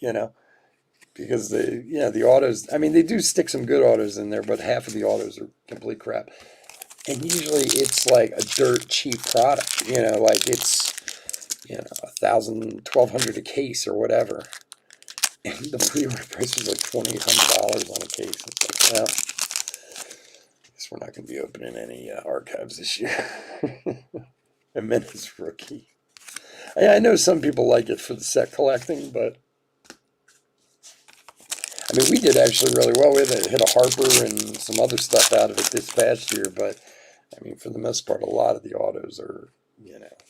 because the autos. I mean, they do stick some good autos in there, but half of the autos are complete crap. And usually it's like a dirt cheap product. Like it's $1,000, $1,200 a case or whatever. And the pre-order price was like $2,800 on a case. It's like, well, I guess we're not going to be opening any Archives this year. Jimenez rookie. I know some people like it for the set collecting, but I mean, we did actually really well with it. Hit a Harper and some other stuff out of it this past year, but I mean, for the most part, a lot of the autos are,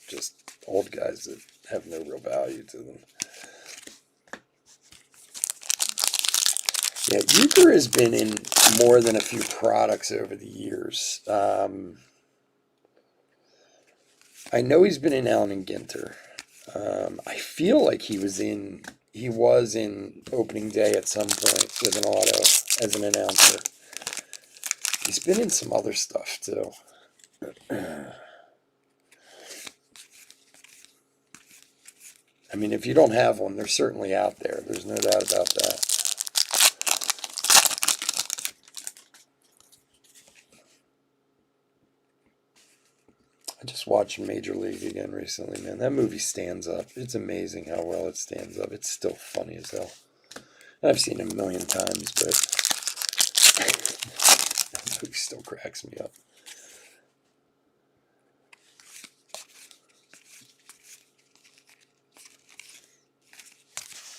just old guys that have no real value to them. Yeah, Euchre has been in more than a few products over the years. I know he's been in Allen and Ginter. I feel like he was in opening day at some point with an auto as an announcer. He's been in some other stuff too. I mean, if you don't have one, they're certainly out there. There's no doubt about that. I just watched Major League again recently, man. That movie stands up. It's amazing how well it stands up. It's still funny as hell. I've seen it a million times, but that movie still cracks me up.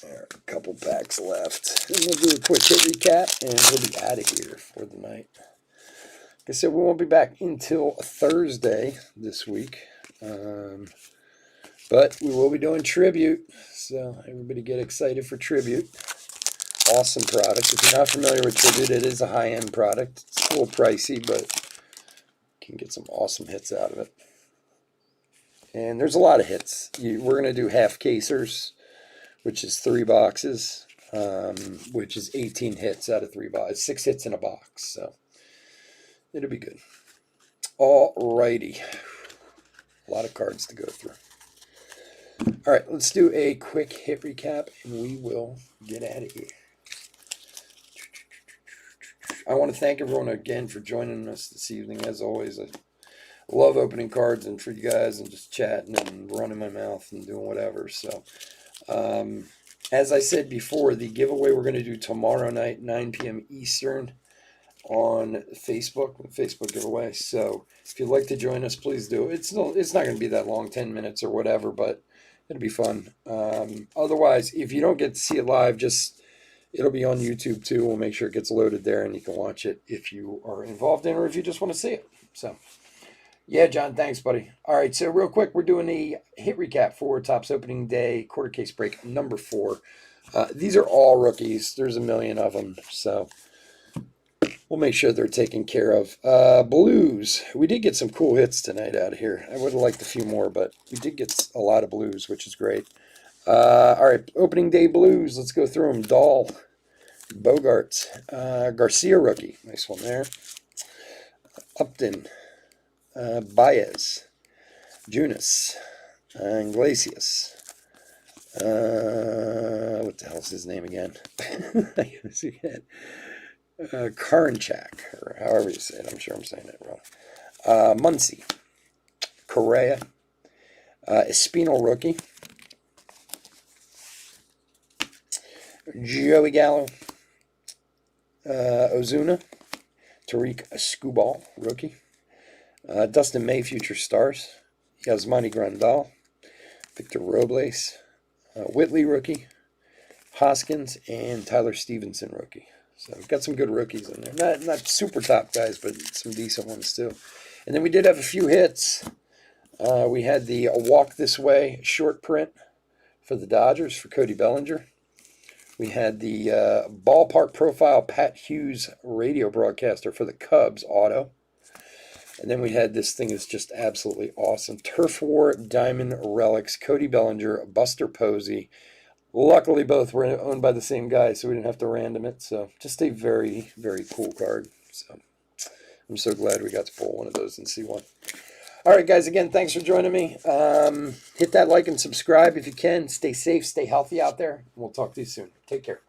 There are a couple packs left. And we'll do a quick hit recap, and we'll be out of here for the night. Like I said, we won't be back until Thursday this week. But we will be doing Tribute. So everybody get excited for Tribute. Awesome product. If you're not familiar with Tribute, it is a high-end product. It's a little pricey, but you can get some awesome hits out of it. And there's a lot of hits. We're going to do half casers, which is 3 boxes, which is 18 hits out of 3 boxes. 6 hits in a box, so it'll be good. Alrighty. A lot of cards to go through. All right, let's do a quick hit recap, and we will get out of here. I want to thank everyone again for joining us this evening. As always, I love opening cards and for you guys and just chatting and running my mouth and doing whatever. So, as I said before, the giveaway we're going to do tomorrow night, 9 p.m. Eastern, on Facebook giveaway. So if you'd like to join us, please do. It's not going to be that long, 10 minutes or whatever, but it'll be fun. Otherwise, if you don't get to see it live, it'll be on YouTube too. We'll make sure it gets loaded there and you can watch it if you are involved in or if you just want to see it. So, yeah, John, thanks, buddy. All right, so real quick, we're doing a hit recap for Topps opening day quarter case break number 4. These are all rookies. There's a million of them, so we'll make sure they're taken care of. Blues. We did get some cool hits tonight out of here. I would have liked a few more, but we did get a lot of blues, which is great. All right, opening day blues. Let's go through them. Dahl, Bogarts, Garcia rookie. Nice one there. Upton, Baez, Junis, Iglesias. What the hell's his name again? I forget. Karinchak, or however you say it. I'm sure I'm saying it wrong. Muncy, Correa, Espinal rookie, Joey Gallo, Ozuna, Tariq Skubal rookie, Dustin May future stars, Yasmani Grandal, Victor Robles, Whitley rookie, Hoskins, and Tyler Stevenson rookie. So we've got some good rookies in there. Not super top guys, but some decent ones too. And then we did have a few hits. We had the Walk This Way short print for the Dodgers for Cody Bellinger. We had the Ballpark Profile Pat Hughes radio broadcaster for the Cubs auto. And then we had this thing that's just absolutely awesome. Turf War Diamond Relics, Cody Bellinger, Buster Posey, Luckily, both were owned by the same guy, so we didn't have to random it. So just a very, very cool card. So I'm so glad we got to pull one of those and see one. All right, guys, again, thanks for joining me. Hit that like and subscribe if you can. Stay safe, stay healthy out there. We'll talk to you soon. Take care.